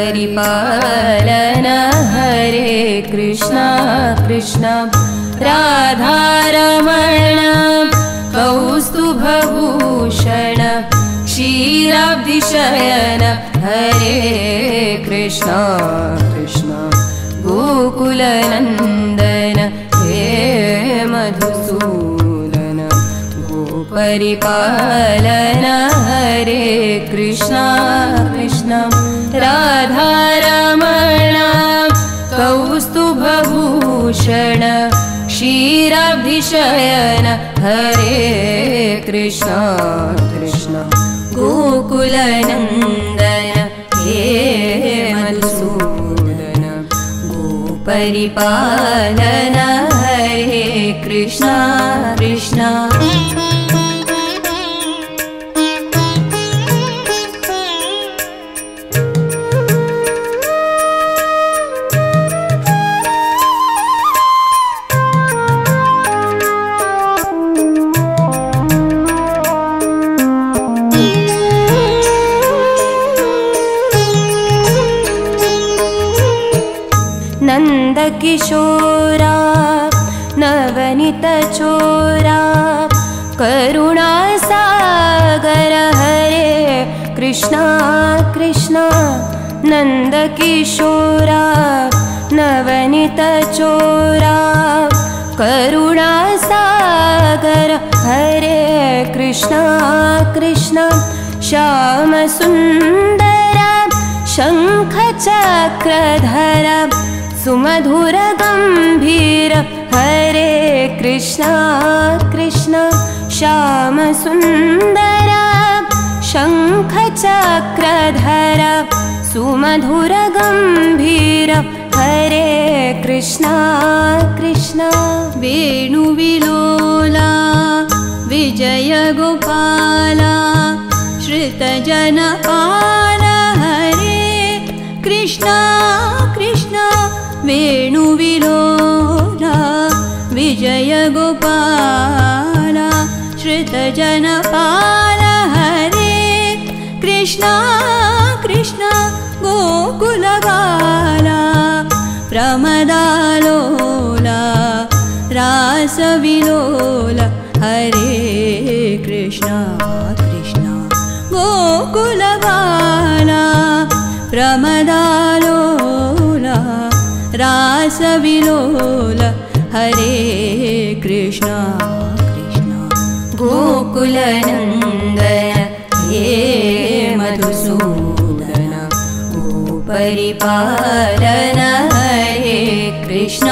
गोपरिपालन हरे कृष्ण कृष्ण राधारमण कौस्तुभभूषण क्षीराब्धिशयन हरे कृष्ण कृष्ण गोकुलनन्दन हे मधुसूदन गोपरिपालन हरे कृष्ण कृष्ण राधारमण कौस्तुभभूषण क्षीराब्धिशयन हरे कृष्ण कृष्ण गोकुलनन्दन हे मधुसूदन गोपरिपालन हरे कृष्ण कृष्ण नन्दकिशोरा नवनीतचोरा करुणासागर हरे कृष्ण कृष्ण नन्दकिशोरा नवनीतचोरा करुणासागर हरे कृष्ण कृष्ण श्यामसुन्दर शङ्खचक्रधर सुमधुर गंभीर हरे कृष्ण कृष्ण श्यामसुन्दर शङ्खचक्रधर सुमधुर गंभीर हरे कृष्ण कृष्ण वेणुविलोला विजय गोपाला श्रुतजनपाल हरे कृष्ण कृष्ण वेणुविलोला विजय गोपाला श्रुतजनपाल हरे कृष्ण कृष्ण गोकुलबाला प्रमदालोला रासविलोल हरे कृष्ण कृष्ण गोकुलबाला प्रमदालोला रासविलोल हरे कृष्ण कृष्ण गोकुलनन्दन हे मधुसूदन गोपरिपालन हरे कृष्ण